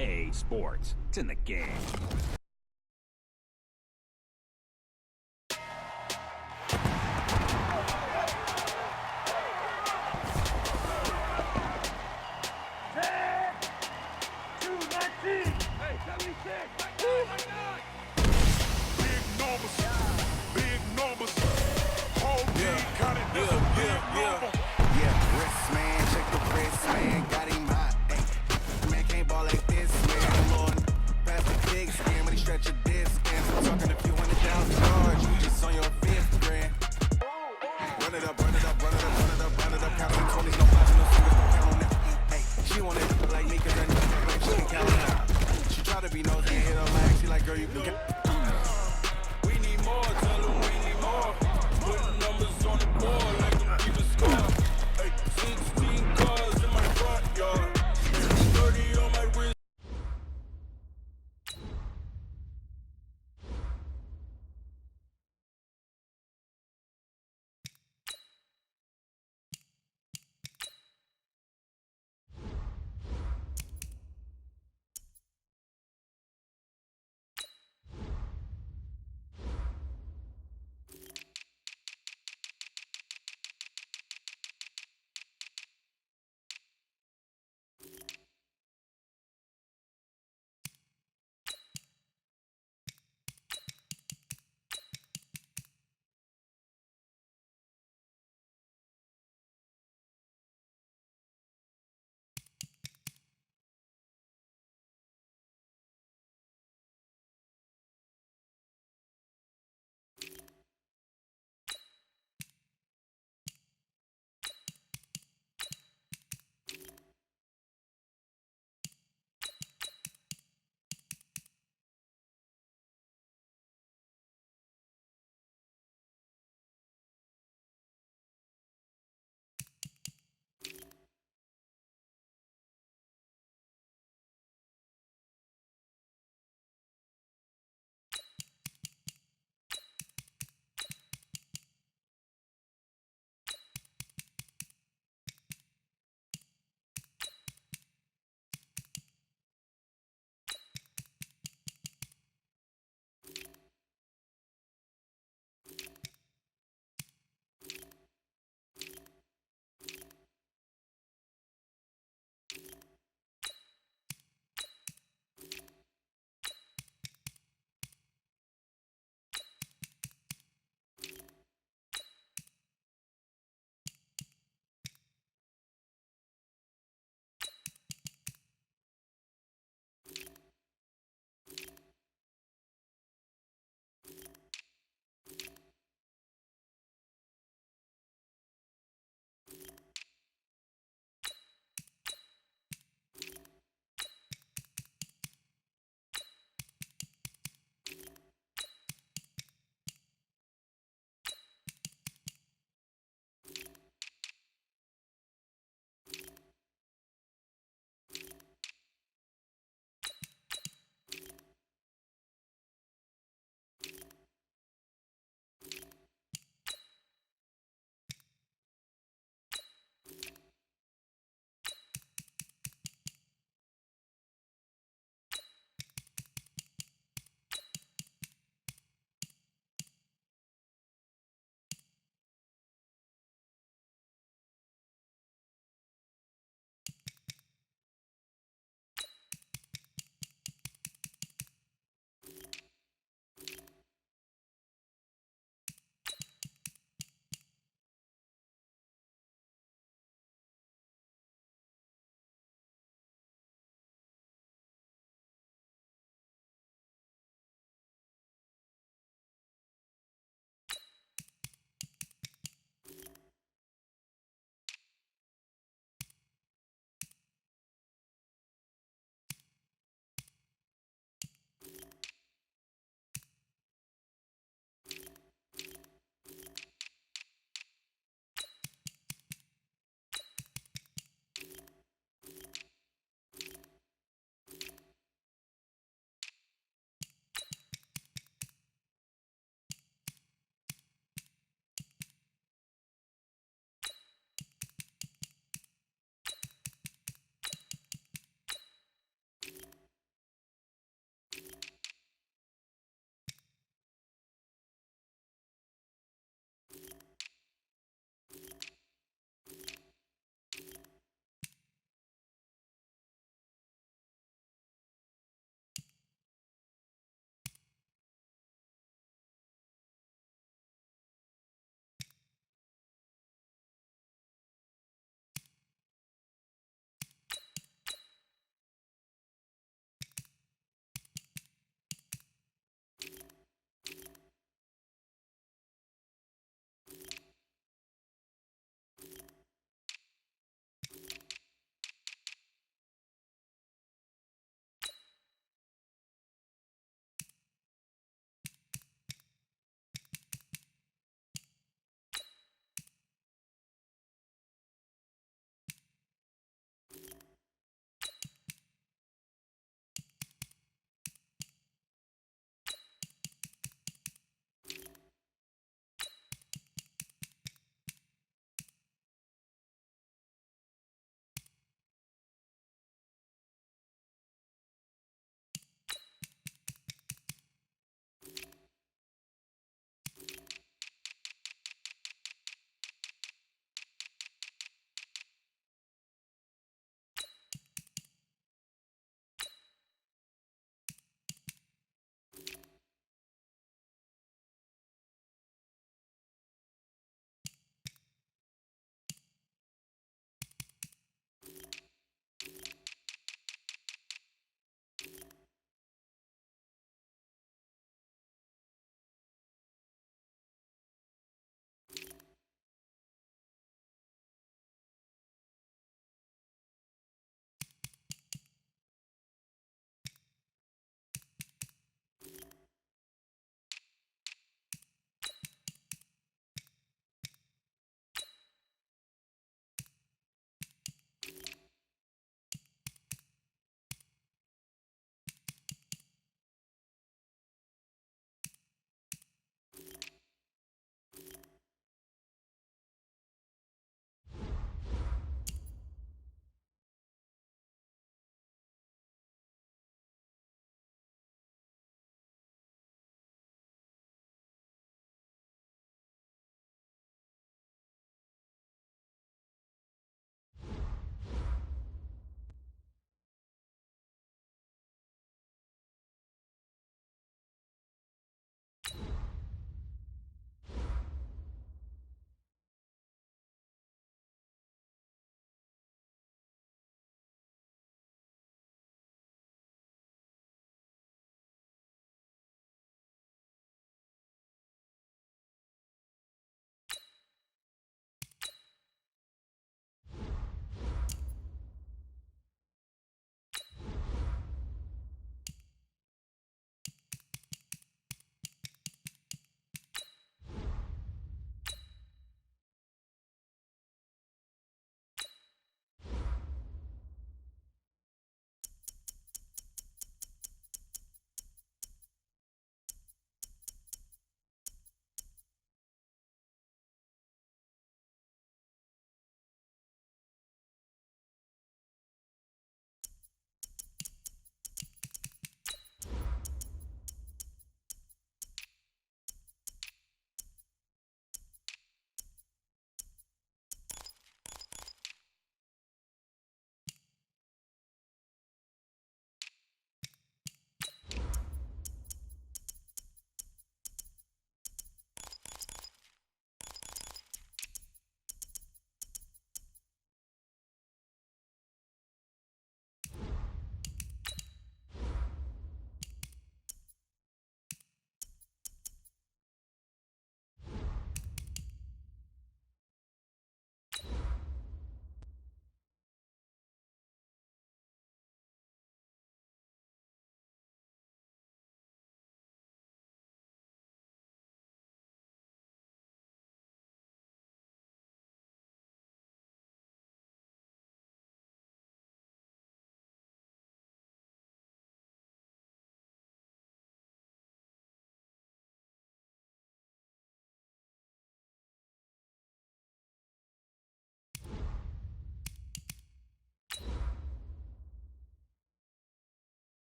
A Sports. It's in the game.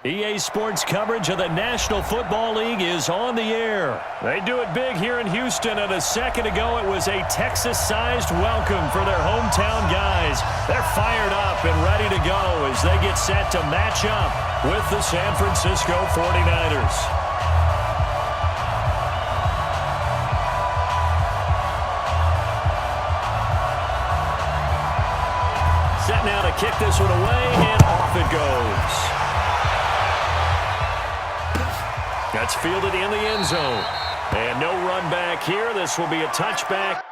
EA Sports coverage of the National Football League is on the air. They do it big here in Houston, and a second ago it was a Texas-sized welcome for their hometown guys. They're fired up and ready to go as they get set to match up with the San Francisco 49ers. Set now to kick this one away, and off it goes. That's fielded in the end zone. And no run back here. This will be a touchback.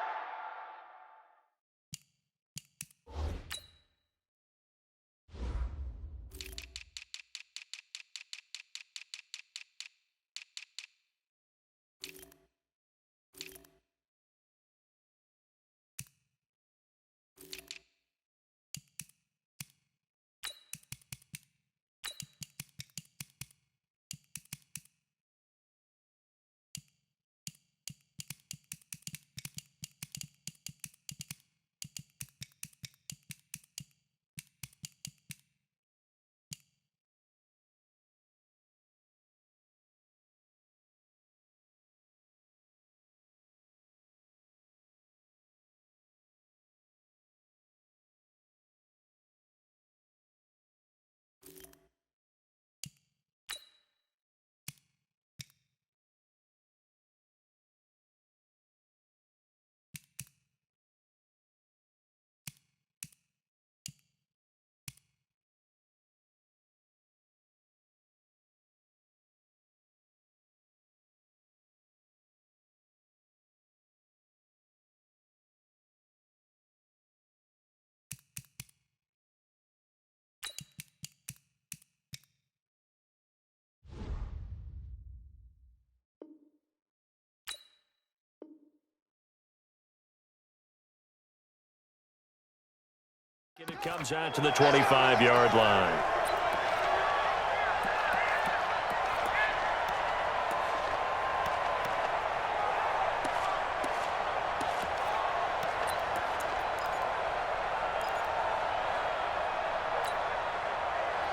And it comes out to the 25-yard line.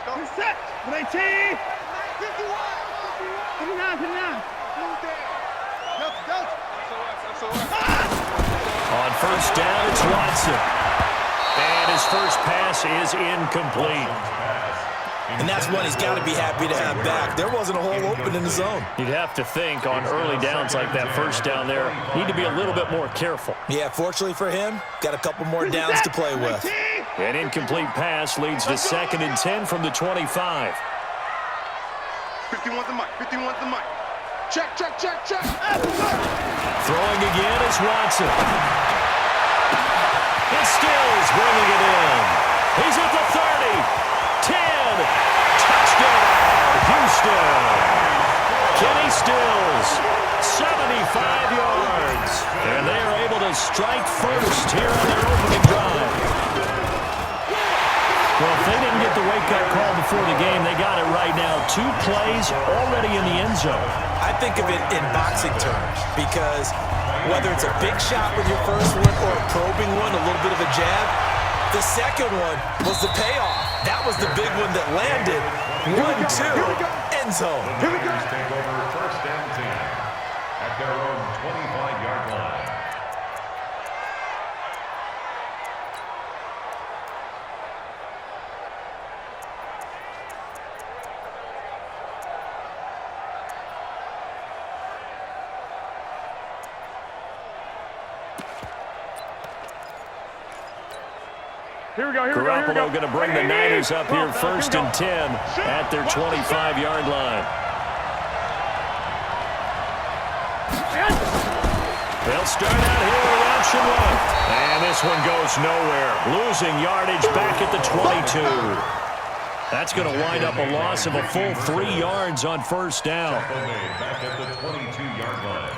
Go set. 18. 51. 59. On first down, it's Watson. And his first pass is incomplete. And that's one he's got to be happy to have back. There wasn't a hole open in the zone. You'd have to think on early downs like that first down there, need to be a little bit more careful. Yeah, fortunately for him, got a couple more downs to play with. An incomplete pass leads to 2nd and 10 from the 25. 51's the mic. 51's the mic. Check. Throwing again is Watson. And Stills bringing it in. He's at the 30. 10. Touchdown, Houston. Kenny Stills, 75 yards. And they are able to strike first here on their opening drive. Well, if they didn't get the wake-up call before the game, they got it right now. 2 plays already in the end zone. I think of it in boxing terms because whether it's a big shot with your first one or a probing one, a little bit of a jab, the second one was the payoff. That was the big one that landed. 1-2, end zone. Take over first and 10 at their own 25-yard line. Garoppolo going to bring the Niners up here first and 10 at their 25-yard line. They'll start out here with option left. And this one goes nowhere. Losing yardage back at the 22. That's going to wind up a loss of a full 3 yards on first down. Back at the 22-yard line.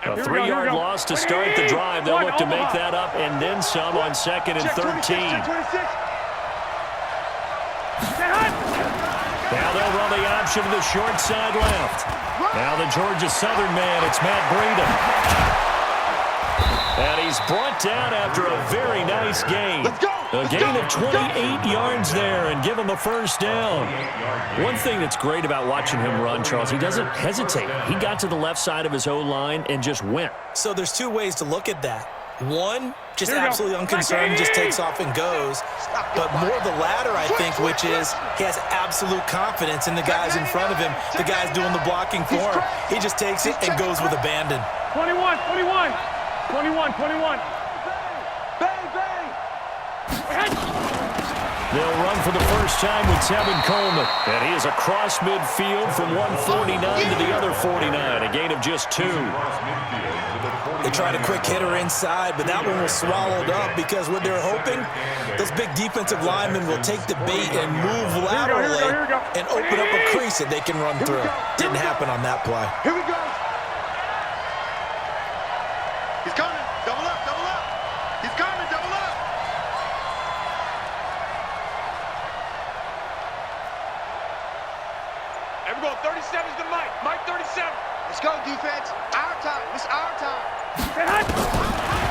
A 3-yard loss to start the drive. They'll look to make that up and then some on 2nd and 13. Now they'll run the option to the short side left. Now the Georgia Southern man, it's Matt Breida. And he's brought down after a very nice gain. A gain of 28 yards there and give him a first down. One thing that's great about watching him run, Charles, he doesn't hesitate. He got to the left side of his O-line and just went. So there's two ways to look at that. One, just absolutely unconcerned, just takes off and goes. But more the latter, I think, which is he has absolute confidence in the guys in front of him, the guys doing the blocking for him. He just takes it and goes with abandon. 21, 21, 21, 21. Bang, bang. They'll run for the first time with Tevin Coleman. And he is across midfield from 149 to the other 49, a gain of just 2. They tried a quick hitter inside, but that one was swallowed up because what they're hoping, those big defensive linemen will take the bait and move laterally and open up a crease that they can run through. Didn't happen on that play. Here we go. He's coming. Double up, double up. He's coming, double up. And we're going 37's the Mike. Mike 37. Let's go, defense. Our time. It's our time.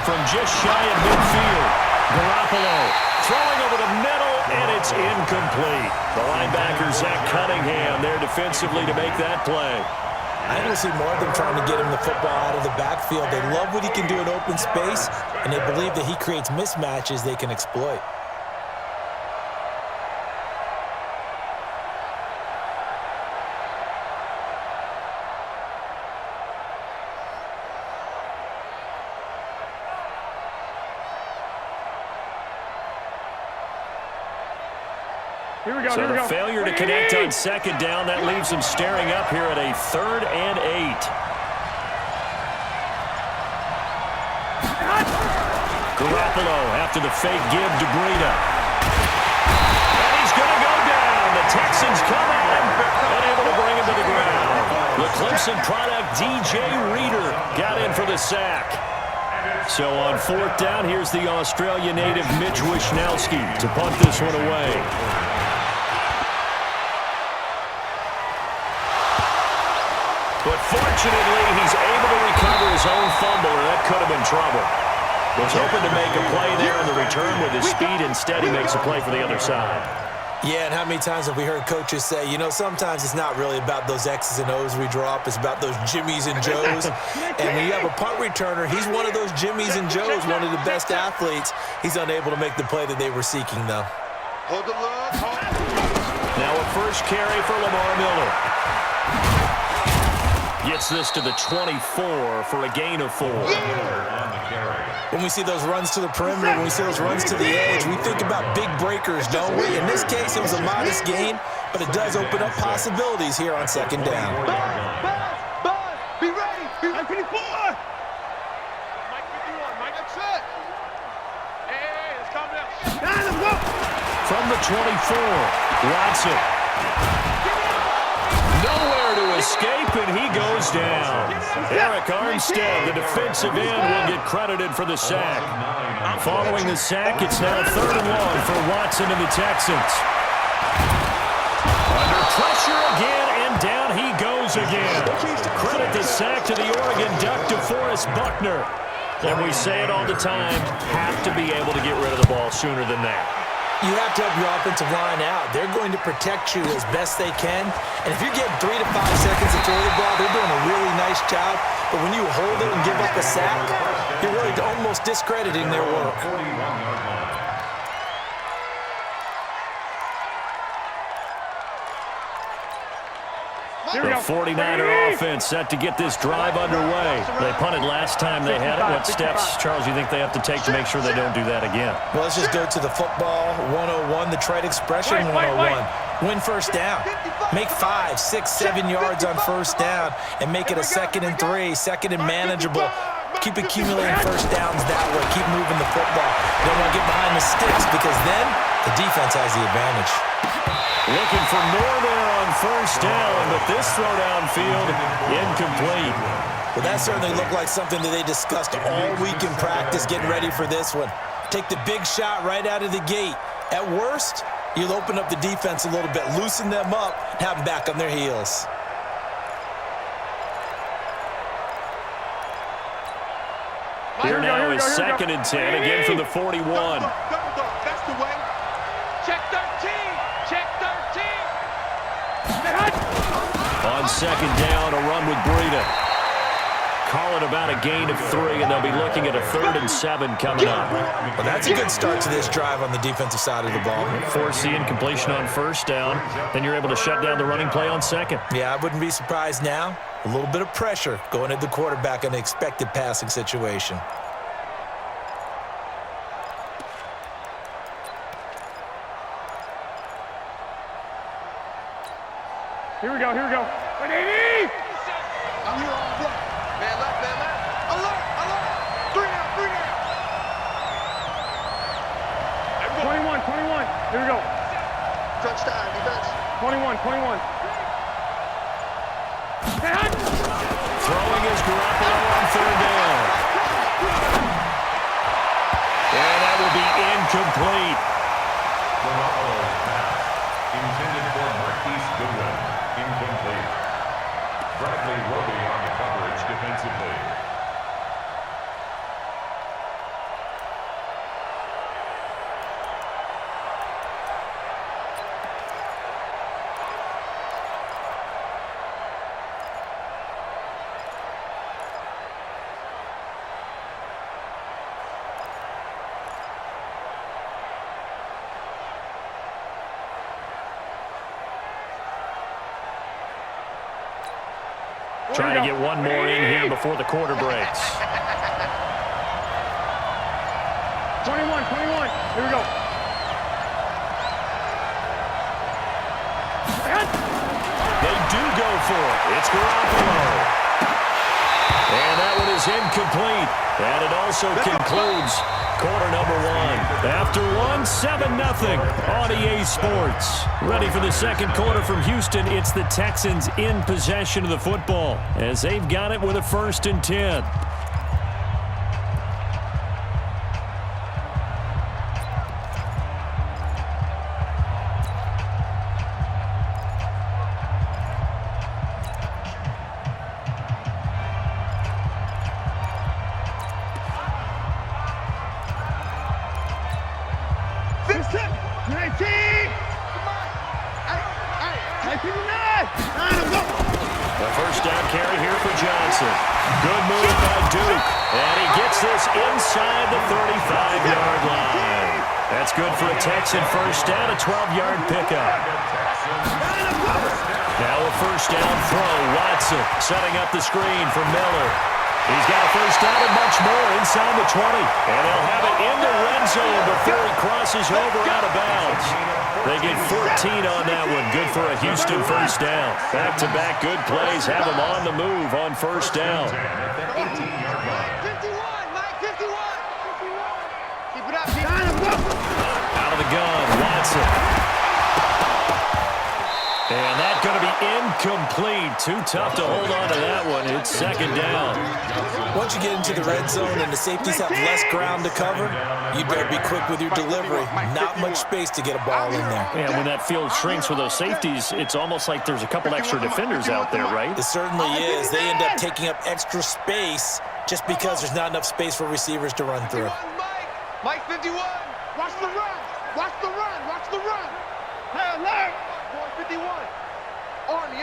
From just shy of midfield, Garoppolo throwing over the middle, and it's incomplete. The linebacker, Zach Cunningham, there defensively to make that play. I want to see more of them trying to get him the football out of the backfield. They love what he can do in open space, and they believe that he creates mismatches they can exploit. So the failure to connect on second down, that leaves them staring up here at a 3rd and 8. Garoppolo after the fake give to Breida. And he's going to go down. The Texans come at him, unable to bring him to the ground. The Clemson product, DJ Reader, got in for the sack. So on 4th down, here's the Australia native Mitch Wishnowsky to punt this one away. But fortunately, he's able to recover his own fumble, or that could have been trouble. Was hoping to make a play there in the return with his speed. Instead, he makes a play for the other side. Yeah, and how many times have we heard coaches say, you know, sometimes it's not really about those X's and O's we drop. It's about those Jimmies and Joes. And when you have a punt returner, he's one of those Jimmies and Joes, one of the best athletes. He's unable to make the play that they were seeking, though. Hold the look. Now a first carry for Lamar Miller. Gets this to the 24 for a gain of 4. When we see those runs to the perimeter, when we see those runs to the edge, we think about big breakers, don't we? In this case, it was a modest gain, but it does open up possibilities here on second down. Buzz, be ready. Mike 54. Mike 51. Mike, that's it. Hey, let's calm down. Let's go. From the 24, Watson. Nowhere to escape, and he goes down. Eric Armstead, the defensive end, will get credited for the sack. Following the sack, it's now 3rd and long for Watson and the Texans. Under pressure again, and down he goes again. Credit the sack to the Oregon Duck, DeForest Buckner. And we say it all the time, have to be able to get rid of the ball sooner than that. You have to help your offensive line out. They're going to protect you as best they can. And if you're getting 3 to 5 seconds to throw the ball, they're doing a really nice job. But when you hold it and give up a sack, you're really almost discrediting their work. The 49er offense set to get this drive underway. They punted last time they had it. What steps, Charles, you think they have to take to make sure they don't do that again? Well, let's just go to the football 101, the trade expression 101. Win first down. Make 5, 6, 7 yards on first down and make it a 2nd and 3, 2nd and manageable. Keep accumulating first downs that way. Keep moving the football. You don't want to get behind the sticks because then the defense has the advantage. Looking for more there on first down, but this throw downfield incomplete. Well, that certainly looked like something that they discussed all week in practice getting ready for this one. Take the big shot right out of the gate. At worst, you'll open up the defense a little bit, loosen them up, and have them back on their heels. Here now is 2nd and 10, again from the 41. That's the way. Check 13. Check 13. On 2nd down, a run with Breida. Call it about a gain of 3, and they'll be looking at a 3rd and 7 coming up. Well, that's a good start to this drive on the defensive side of the ball. Force the incompletion on 1st down, then you're able to shut down the running play on 2nd. Yeah, I wouldn't be surprised now. A little bit of pressure going at the quarterback in an expected passing situation. Here we go. Wait, Davey! I'm here all day. Man left. Alert! 3 down. 21. Here we go. Touchdown, defense. 21. Throwing is Garoppolo on 3rd down. And that will be incomplete. Garoppolo's pass intended for Marquise Goodwin. Incomplete. Bradley Roby on the coverage defensively. Trying to get one more in here before the quarter breaks. 21. Here we go. They do go for it. It's Garoppolo. And that one is incomplete. And it also concludes quarter number 1. After 7-0 on EA Sports. Ready for the 2nd quarter from Houston. It's the Texans in possession of the football as they've got it with a 1st and 10. The 1st down carry here for Johnson. Good move by Duke. And he gets this inside the 35-yard line. That's good for a Texan 1st down, a 12-yard pickup. Now a 1st down throw. Watson setting up the screen for Miller. He's got a 1st down and much more inside the 20. And they'll have it in the red zone before he crosses over out of bounds. They get 14 on that one. Good for a Houston 1st down. Back-to-back good plays have them on the move on 1st down. 51. Keep it up. Out of the gun, Watson. And that's going to be incomplete. Too tough to hold on to that one. It's 2nd down. Once you get into the red zone and the safeties have less ground to cover, you better be quick with your delivery. Not much space to get a ball in there. And when that field shrinks with those safeties, it's almost like there's a couple extra defenders out there, right? It certainly is. They end up taking up extra space just because there's not enough space for receivers to run through. Mike 51. Watch the run. Hey, alert. 51. Army.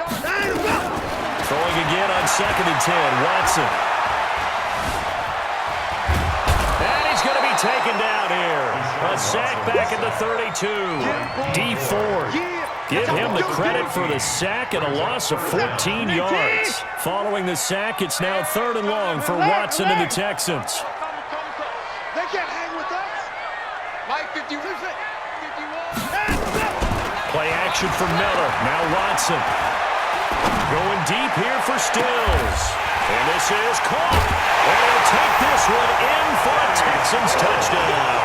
Throwing again on 2nd and 10. Watson. And he's going to be taken down here. A sack back at the 32. D Ford. Give him the credit for the sack and a loss of 14 yards. Following the sack, it's now 3rd and long for Watson and the Texans. They can't hang with us. Mike 51. Play action for Miller. Now Watson. Going deep here for Stills. And this is caught. And they'll take this one in for a Texans touchdown.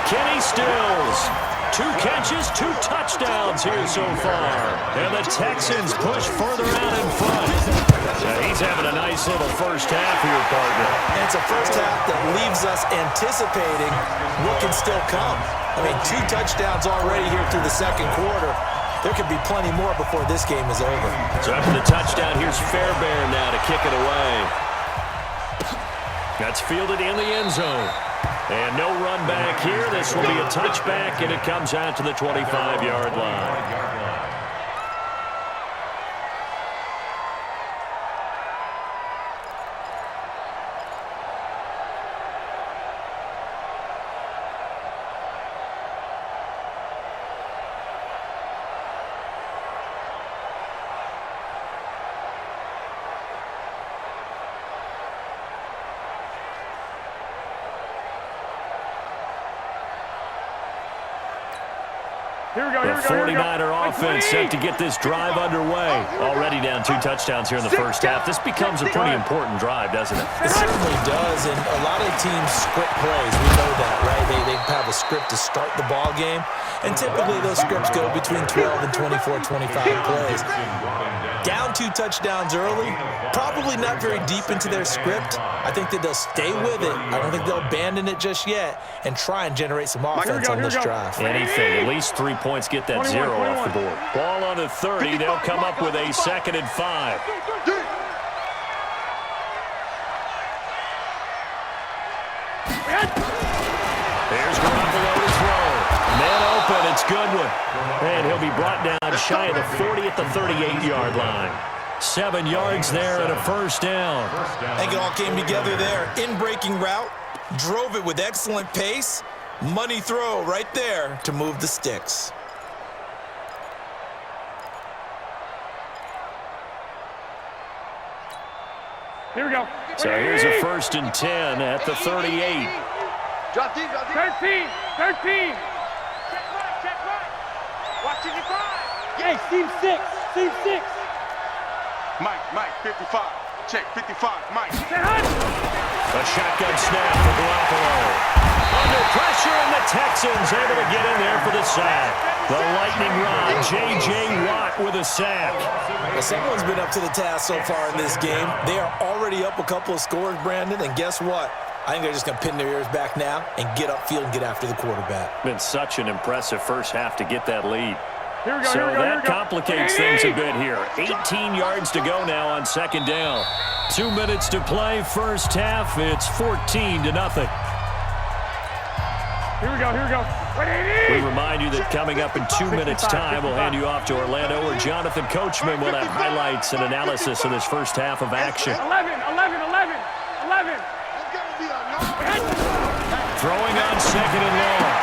Kenny Stills. 2 catches, 2 touchdowns here so far. And the Texans push further out in front. He's having a nice little 1st half here, partner. And it's a 1st half that leaves us anticipating what can still come. I mean, 2 touchdowns already here through the 2nd quarter. There could be plenty more before this game is over. So after the touchdown, here's Fairbairn now to kick it away. That's fielded in the end zone. And no run back here. This will be a touchback, and it comes out to the 25-yard line. The 49er offense set to get this drive underway. Already down 2 touchdowns here in the first half. This becomes a pretty important drive, doesn't it? It certainly does, and a lot of teams script plays. We know that, right? They have a script to start the ball game, and typically those scripts go between 12 and 24, 25 plays. Down 2 touchdowns early, probably not very deep into their script. I think that they'll stay with it. I don't think they'll abandon it just yet and try and generate some offense on this drive. Anything, at least 3 points, get that 0 off the board. Ball on the 30. They'll come up with a 2nd and 5. There's Garoppolo to throw. Man open, it's Goodwin. And he'll be brought down shy of the 40 at the 38-yard line. 7 yards there and a first down. I think it all came together there. In-breaking route, drove it with excellent pace. Money throw right there to move the sticks. Here we go. So here's a 1st and 10 at the 38. Drop deep, 13. Check right. Watch it, 5. Hey, Steve 6. Mike, 55. Check, 55, Mike. A shotgun snap for Garoppolo. Under pressure, and the Texans able to get in there for the sack. The lightning rod, J.J. Watt with a sack. Well, someone's been up to the task so far in this game. They are already up a couple of scores, Brandon, and guess what? I think they're just going to pin their ears back now and get upfield and get after the quarterback. Been such an impressive first half to get that lead. Here we go, So that complicates things a bit here. 18 yards to go now on 2nd down. 2 minutes to play first half. It's 14-0. Here we go. We remind you that coming up in 2 minutes' time, we'll hand you off to Orlando, where Jonathan Coachman will have highlights and analysis of this first half of action. 11. Throwing on 2nd and long.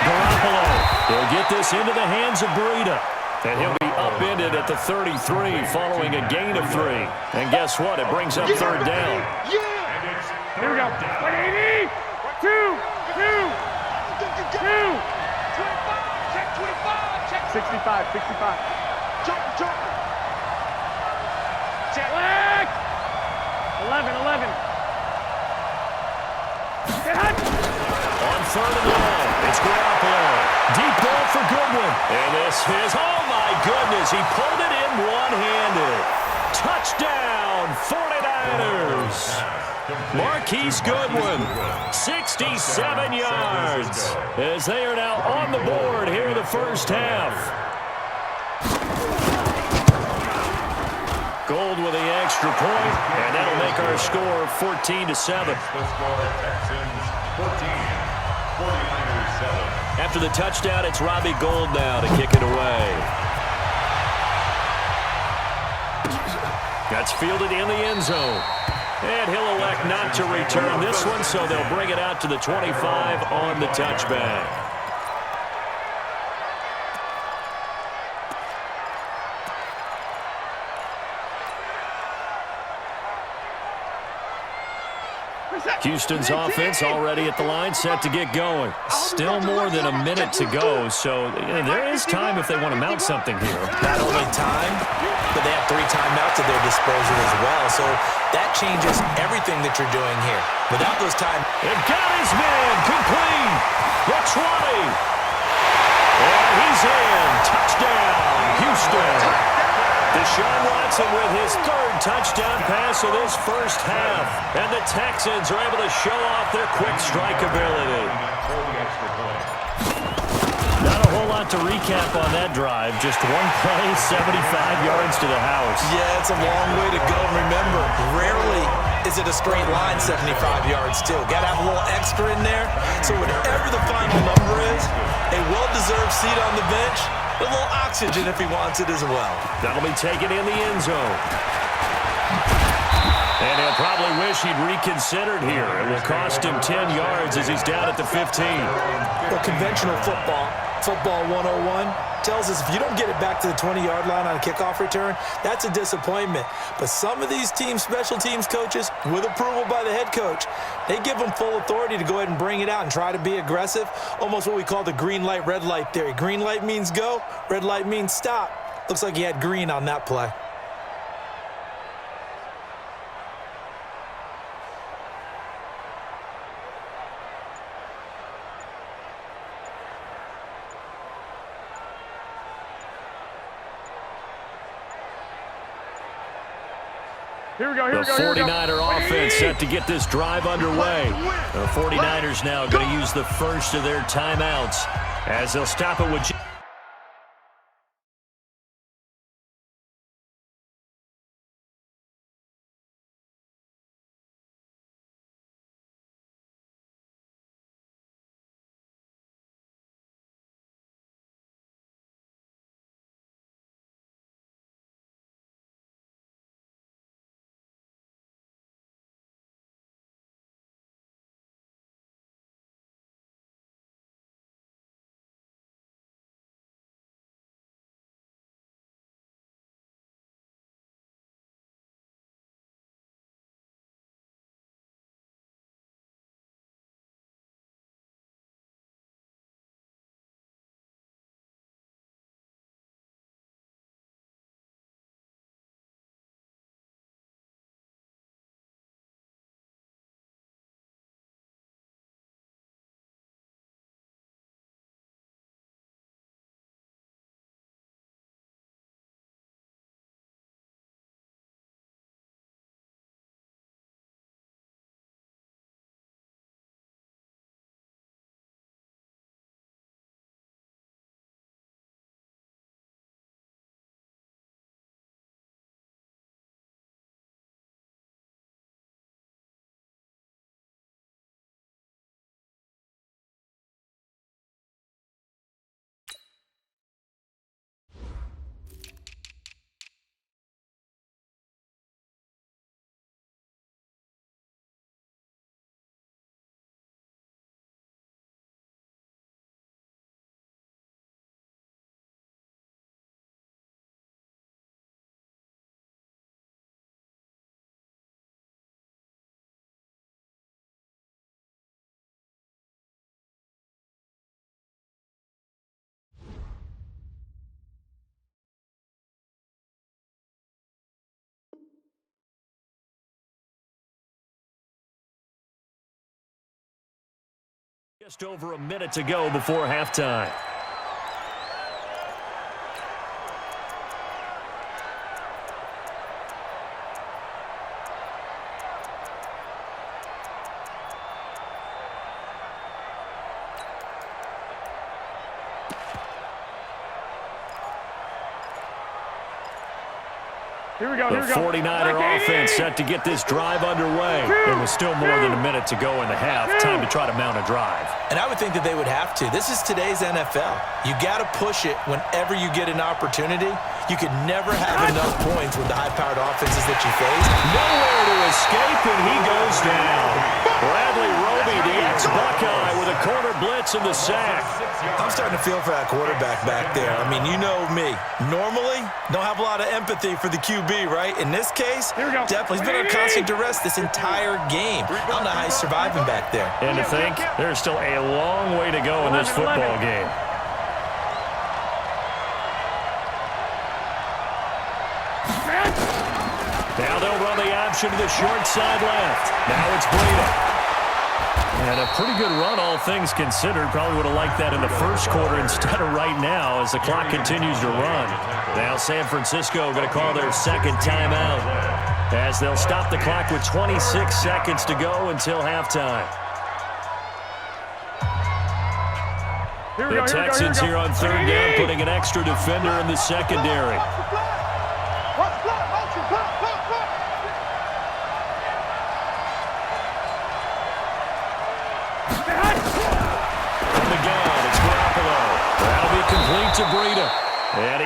Garoppolo will get this into the hands of Breida. And he'll be upended at the 33 following a gain of 3. And guess what? It brings up 3rd down. Here we go. 180. 2. 65. Jump. Check. 11. Get hot. On 3rd and long, it's Garoppolo. Deep ball for Goodwin. And this is, oh my goodness, he pulled it in one-handed. Touchdown, 49ers. Marquise Goodwin, 67 yards, as they are now on the board here in the first half. Gold with the extra point, and that'll make our score 14-7. The score, Texans 14, 49ers 7. After the touchdown, it's Robbie Gould now to kick it away. That's fielded in the end zone. And he'll elect not to return this one, so they'll bring it out to the 25 on the touchback. Houston's offense already at the line, set to get going. Still more than a minute to go, so there is time if they want to mount something here. Not only time, but they have 3 timeouts at their disposal as well, so that changes everything that you're doing here. Without those time... And got his man, complete, the 20. And he's in, touchdown, Houston. Deshaun Watson with his 3rd touchdown pass of this first half. And the Texans are able to show off their quick strike ability. Not a whole lot to recap on that drive. Just one play, 75 yards to the house. Yeah, it's a long way to go. Remember, rarely is it a straight line 75 yards too? Got to have a little extra in there. So whatever the final number is, a well-deserved seat on the bench, a little oxygen if he wants it as well. That'll be taken in the end zone. And he'll probably wish he'd reconsidered here. It will cost him 10 yards as he's down at the 15. Well, conventional football 101, tells us if you don't get it back to the 20-yard line on a kickoff return, that's a disappointment. But some of these special teams coaches, with approval by the head coach, they give them full authority to go ahead and bring it out and try to be aggressive, almost what we call the green light, red light theory. Green light means go, red light means stop. Looks like he had green on that play. Here we go, The 49er offense set to get this drive underway. The 49ers now going to use the first of their timeouts as they'll stop it with... Just over a minute to go before halftime. Here we go, the 49er offense set to get this drive underway. There was still more than a minute to go in the half. Time to try to mount a drive. And I would think that they would have to. This is today's NFL. You got to push it whenever you get an opportunity. You could never have enough points with the high-powered offenses that you face. Nowhere to escape, and he goes down. Bradley Roby, the ex-Buckeye, with a corner blitz and the sack. I'm starting to feel for that quarterback back there. I mean, you know me. Normally, don't have a lot of empathy for the QB, right? In this case, definitely. He's been under constant duress this entire game. I don't know how he's surviving back there. And to think, there's still a long way to go in this football game. Now they'll run the option to the short side left. Now it's Breida. And a pretty good run, all things considered. Probably would have liked that in the first quarter instead of right now as the clock continues to run. Now San Francisco going to call their second timeout as they'll stop the clock with 26 seconds to go until halftime. The Texans here on third down, putting an extra defender in the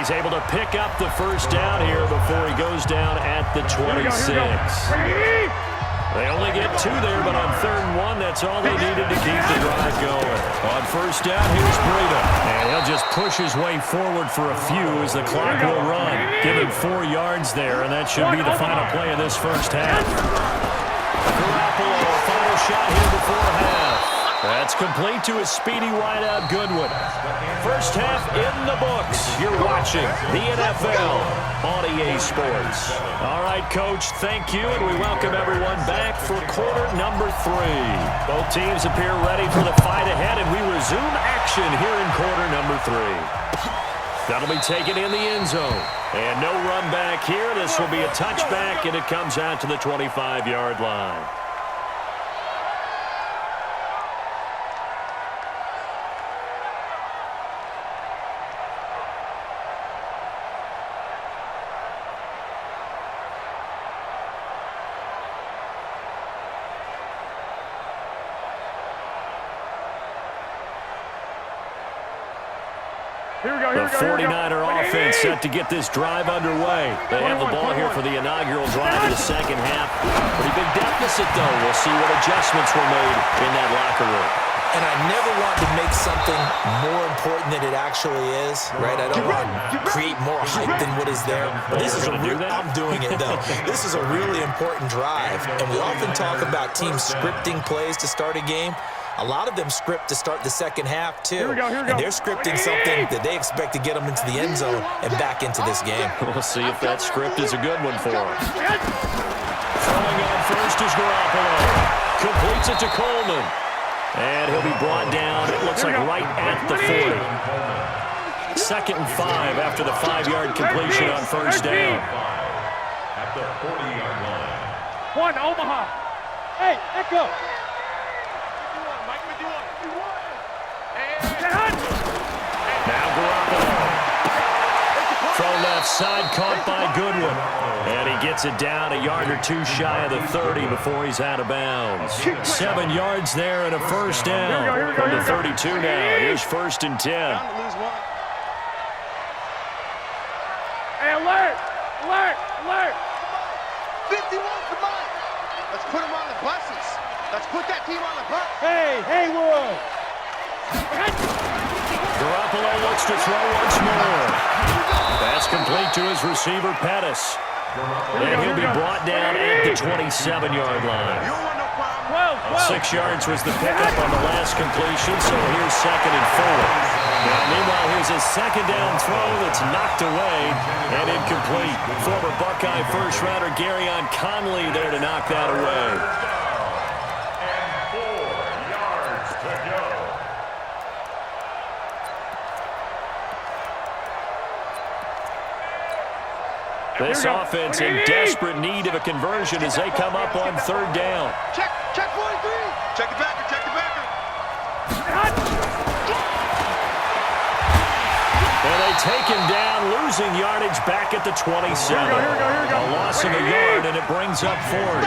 he's able to pick up the first down here before he goes down at the 26. They only get 2 there, but on 3rd and 1, that's all they needed to keep the drive going. On first down, here's Breida. And he'll just push his way forward for a few as the clock will run. Give him 4 yards there, and that should be the final play of this first half. Garoppolo, final shot here before half. That's complete to his speedy wideout, Goodwin. First half in the books. You're watching the NFL on EA Sports. All right, Coach, thank you, and we welcome everyone back for quarter number 3. Both teams appear ready for the fight ahead, and we resume action here in quarter number 3. That'll be taken in the end zone. And no run back here. This will be a touchback, and it comes out to the 25-yard line. The 49er offense set to get this drive underway. They have the ball here for the inaugural drive of the second half. Pretty big deficit, though. We'll see what adjustments were made in that locker room. And I never want to make something more important than it actually is, right? I don't want to create more hype than what is there. But this is I'm doing it, though. This is a really important drive. And we often talk about teams scripting plays to start a game. A lot of them script to start the second half, too. And they're scripting something that they expect to get them into the end zone and back into this game. We'll see if that script is a good one for them. Throwing on first is Garoppolo. Completes it to Coleman. And he'll be brought down, it looks like right at the 40. 2nd and 5 after the 5-yard completion on first down. At the 40-yard line. One, Omaha. Hey, Echo. Now Garoppolo. From left side, caught by Goodwin. And he gets it down a yard or 2 shy of the 30 before he's out of bounds. 7 yards there and a first down. From the 32 now. Here's 1st and 10. Hey, alert! Alert! Alert! 51, come on! Let's put them on the buses. Let's put that team on the bus. Hey, Haywood! Garoppolo looks to throw once more. That's complete to his receiver, Pettis. And he'll be brought down at the 27-yard line. 6 yards was the pickup on the last completion, so here's 2nd and 4. Now, meanwhile, here's a 2nd down throw that's knocked away and incomplete. Former Buckeye first-rounder Garyon Conley there to knock that away. And 4 yards to go. This offense in desperate need of a conversion as they come up on 3rd down. Check 43. Check the backer, check the backer. And they take him down, losing yardage back at the 27. A loss of a yard, and it brings up 4th.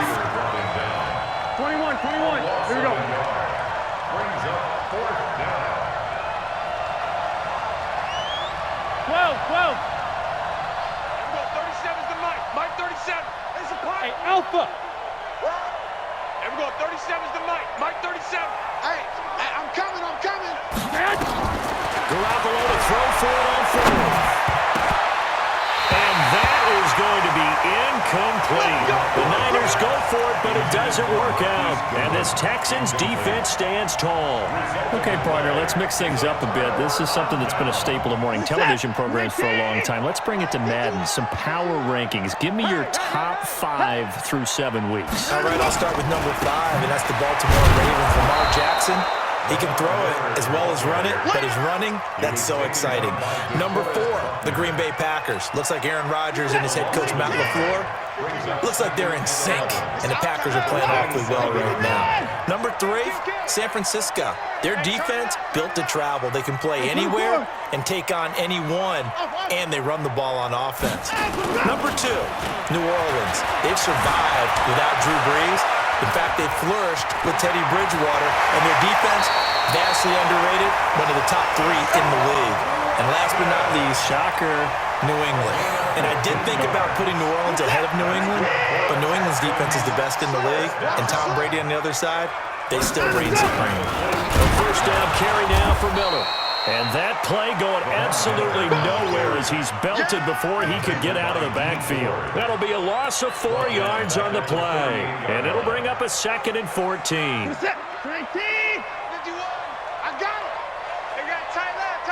21. Here we go. Brings up 4th down. 12. 37's the Mike. Mike 37. There's a punt. Hey, Alpha. There we go. 37's the Mike. Mike 37. Hey, I'm coming. Garoppolo to throw for it on 4th. And that is going to be incomplete. The Niners go for it, but it doesn't work out. And this Texans defense stands tall. Okay, partner, let's mix things up a bit. This is something that's been a staple of morning television programs for a long time. Let's bring it to Madden, some power rankings. Give me your top 5 through 7 weeks. All right, I'll start with number 5, and that's the Baltimore Ravens, Lamar Jackson. He can throw it as well as run it, but his running, that's so exciting. Number 4, the Green Bay Packers. Looks like Aaron Rodgers and his head coach, Matt LaFleur, looks like they're in sync, and the Packers are playing awfully well right now. Number 3, San Francisco. Their defense built to travel. They can play anywhere and take on anyone, and they run the ball on offense. Number 2, New Orleans. They've survived without Drew Brees, In fact, they flourished with Teddy Bridgewater, and their defense, vastly underrated, one of the top 3 in the league. And last but not least, shocker, New England. And I did think about putting New Orleans ahead of New England, but New England's defense is the best in the league, and Tom Brady on the other side, they still reign supreme. A first down carry now for Miller. and that play going absolutely nowhere as he's belted before he could get out of the backfield. That'll be a loss of 4 yards on the play, and it'll bring up a 2nd and 14. 19. 51. I got it. They got tight left.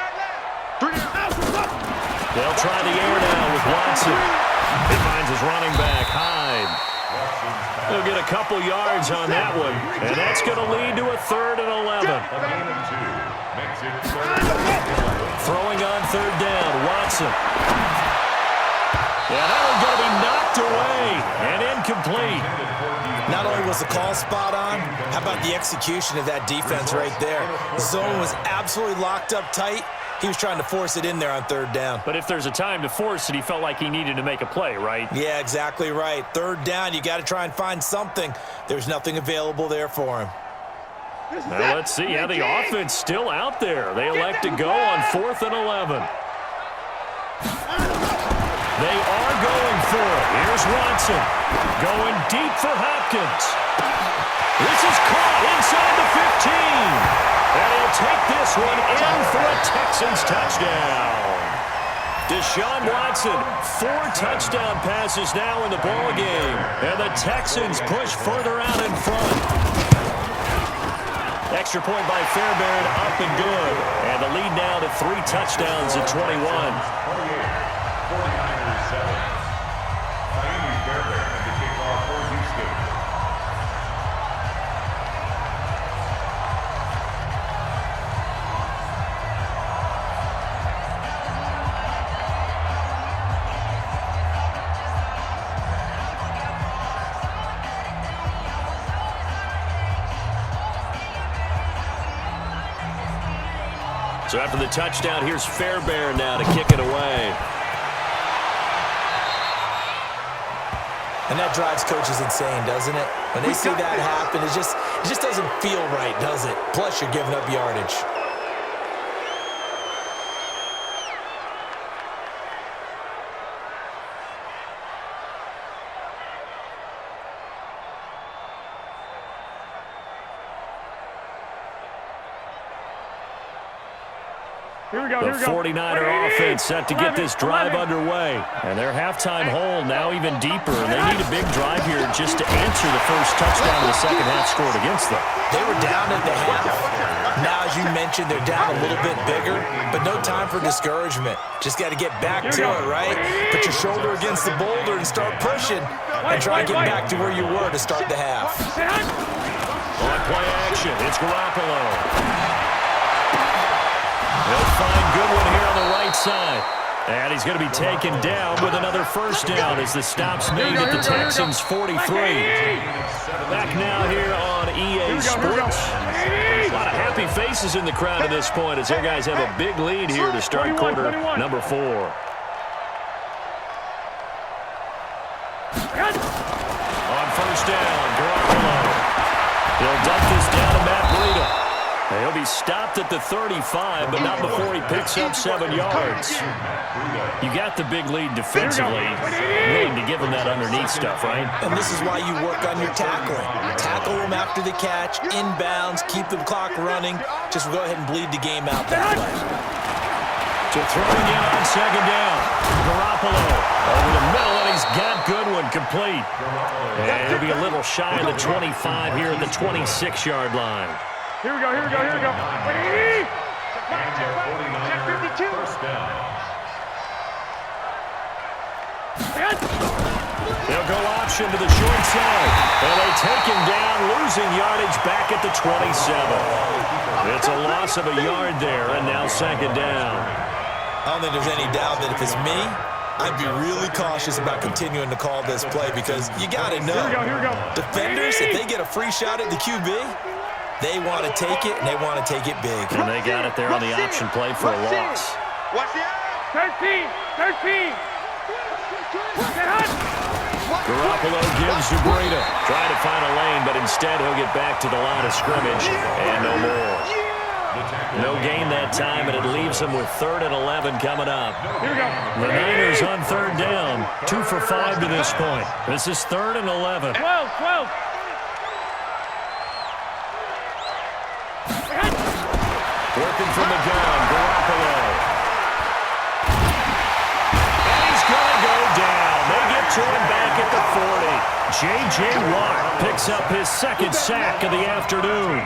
They'll try the air now with Watson. He finds his running back, Hyde. They'll get a couple yards on that one, and that's going to lead to a 3rd and 11. Throwing on 3rd down, Watson. Yeah, that one's going to be knocked away and incomplete. Not only was the call spot on, how about the execution of that defense right there? The zone was absolutely locked up tight. He was trying to force it in there on 3rd down. But if there's a time to force it, he felt like he needed to make a play, right? Yeah, exactly right. 3rd down, you got to try and find something. There's nothing available there for him. Now let's see how the offense still out there. They elect to go on 4th and 11. They are going for it. Here's Watson. Going deep for Hopkins. This is caught inside the 15. And he'll take this one in for a Texans touchdown. Deshaun Watson, 4 touchdown passes now in the ballgame. And the Texans push further out in front. Extra point by Fairbairn, up and good. And the lead now to 3 touchdowns at 21. 49ers 7. Fairbairn and the kickoff for Houston. So after the touchdown, here's Fairbairn now to kick it away. And that drives coaches insane, doesn't it? When they see that happen, it just doesn't feel right, does it? Plus, you're giving up yardage. Here we go, The 49er offense set to get this drive underway. And their halftime hole now even deeper. And they need a big drive here just to answer the first touchdown of the second half scored against them. They were down at the half. Now, as you mentioned, they're down a little bit bigger, but no time for discouragement. Just got to get back to it, right? Put your shoulder against the boulder and start pushing and try and get back to where you were to start the half. On play action, it's Garoppolo. He'll find Goodwin here on the right side. And he's going to be taken down with another first down as the stop's made at the Texans 43. Back now here on EA Sports. A lot of happy faces in the crowd at this point as their guys have a big lead here to start quarter number 4. On first down, Garoppolo. He'll dump this down to Matt Breida. He'll be stopped at the 35, but not before he picks up 7 yards. You got the big lead defensively. Willing to give him that underneath stuff, right? And this is why you work on your tackling. Tackle them after the catch, inbounds, keep the clock running. Just go ahead and bleed the game out that way. So throwing in on 2nd down. Garoppolo over the middle, and he's got Goodwin complete. And it'll be a little shy of the 25 here at the 26-yard line. Here we go, here we go, here we go. Check 52. First down. They'll go option to the short side. And they take him down, losing yardage back at the 27. It's a loss of a yard there, and now 2nd down. I don't think there's any doubt that if it's me, I'd be really cautious about continuing to call this play because you got to know. Here we go. Defenders, if they get a free shot at the QB, they want to take it, and they want to take it big. And they got it there on the option play for a loss. Watch the eye. 13. Garoppolo gives to Breida. Trying to find a lane, but instead he'll get back to the line of scrimmage. And no more. No gain that time, and it leaves him with 3rd and 11 coming up. Here we go. The Niners on 3rd down. 2 for 5 to this point. This is 3rd and 11. 12. Working from the gun, Garoppolo. And he's going to go down. They get to him back at the 40. J.J. Watt picks up his 2nd sack of the afternoon.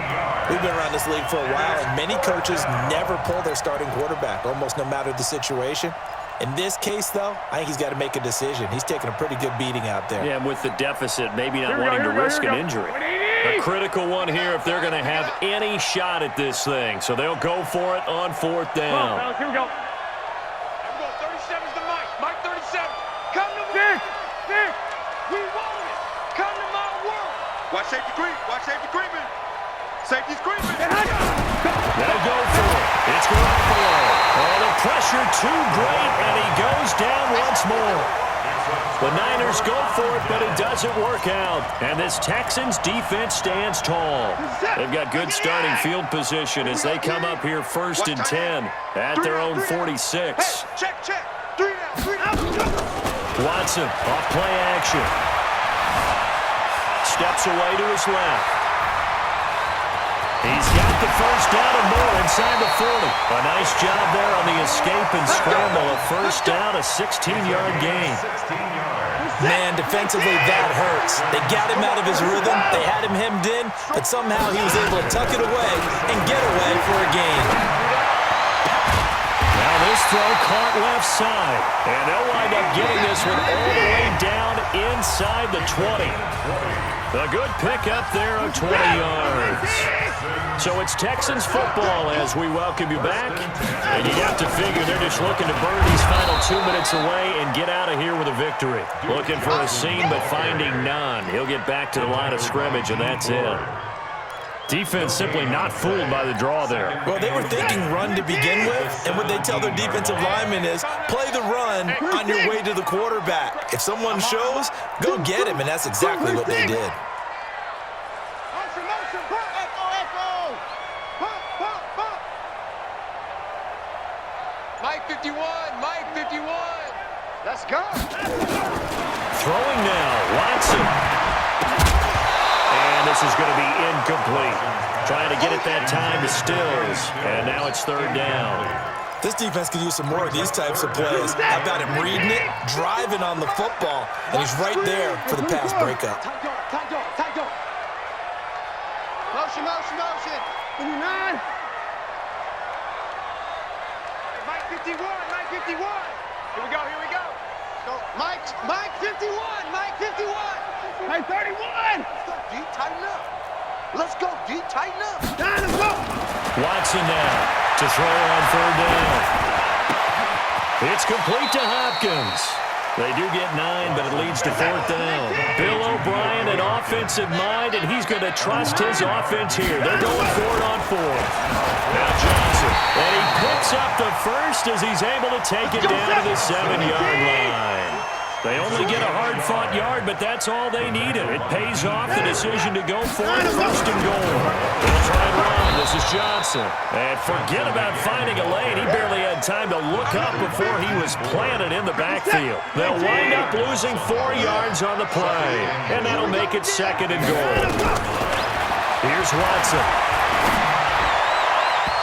We've been around this league for a while, and many coaches never pull their starting quarterback, almost no matter the situation. In this case, though, I think he's got to make a decision. He's taking a pretty good beating out there. Yeah, and with the deficit, maybe not wanting to risk an injury. A critical one here if they're going to have any shot at this thing. So they'll go for it on 4th down. Alex, here we go. 37's the Mike. Mike 37. Come to me. Dick. We want it. Come to my world. Watch safety creep. Watch safety creeping. Safety's creeping. They'll go for it. It's Garoppolo. Oh, the pressure too great, and he goes down once more. The Niners go for it, but it doesn't work out. And this Texans defense stands tall. They've got good starting field position as they come up here 1st and 10 at their own 46. Check. 3 down. Watson off play action. Steps away to his left. He's got the 1st down and more inside the 40. A nice job there on the escape and scramble. A 1st down, a 16-yard gain. Man, defensively, that hurts. They got him out of his rhythm. They had him hemmed in, but somehow he was able to tuck it away and get away for a gain. Now this throw caught left side, and they'll wind up getting this one all the way down inside the 20. A good pickup there of 20 yards. So it's Texans football as we welcome you back. And you have to figure they're just looking to burn these final 2 minutes away and get out of here with a victory. Looking for a seam, but finding none. He'll get back to the line of scrimmage, and that's it. Defense simply not fooled by the draw there. Well, they were thinking run to begin with, and what they tell their defensive linemen is play the run on your way to the quarterback. If someone shows, go get him, and that's exactly what they did. Mike 51. Mike 51. Let's go. Throwing now, Watson. And this is going to be incomplete. Trying to get it that time to Stills. And now it's 3rd down. This defense could use some more of these types of plays. How about him reading it, driving on the football, and he's right there for the pass breakup. Tight go. Motion. 59. Mike 51. Here we go. Go. Mike 51. Mike 31. Let's go, D. Tighten up. Time to go. Watson now to throw on 3rd down. It's complete to Hopkins. They do get 9, but it leads to 4th down. Bill O'Brien, an offensive mind, and he's going to trust his offense here. They're going for it on 4th. Now Johnson, and he picks up the 1st as he's able to take it down to the 7-yard line. They only get a hard-fought yard, but that's all they needed. It pays off the decision to go for it 1st and goal. They'll try and run. This is Johnson. And forget about finding a lane. He barely had time to look up before he was planted in the backfield. They'll wind up losing 4 yards on the play, and that'll make it 2nd and goal. Here's Watson.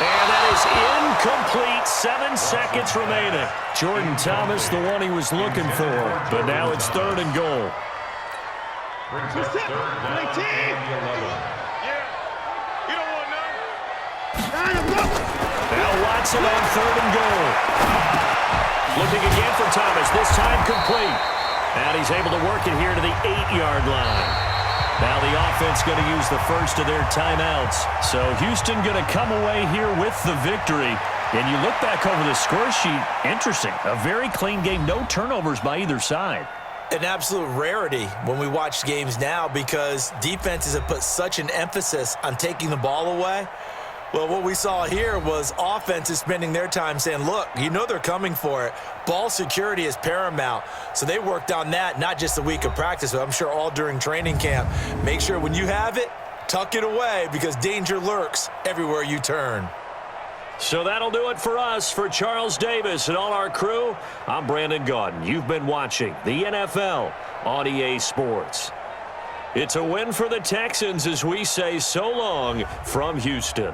And that is incomplete. 7 seconds remaining. Jordan Thomas, the one he was looking for. But now it's 3rd and goal. Brings up 3rd down and 11. Yeah. You don't want none. Now Watson on 3rd and goal. Looking again for Thomas. This time complete. And he's able to work it here to the 8-yard line. Now the offense going to use the first of their timeouts. So Houston going to come away here with the victory. And you look back over the score sheet, interesting. A very clean game, no turnovers by either side. An absolute rarity when we watch games now because defenses have put such an emphasis on taking the ball away. Well, what we saw here was offenses spending their time saying, look, you know they're coming for it. Ball security is paramount. So they worked on that, not just a week of practice, but I'm sure all during training camp. Make sure when you have it, tuck it away because danger lurks everywhere you turn. So that'll do it for us. For Charles Davis and all our crew, I'm Brandon Gaudin. You've been watching the NFL on EA Sports. It's a win for the Texans as we say so long from Houston.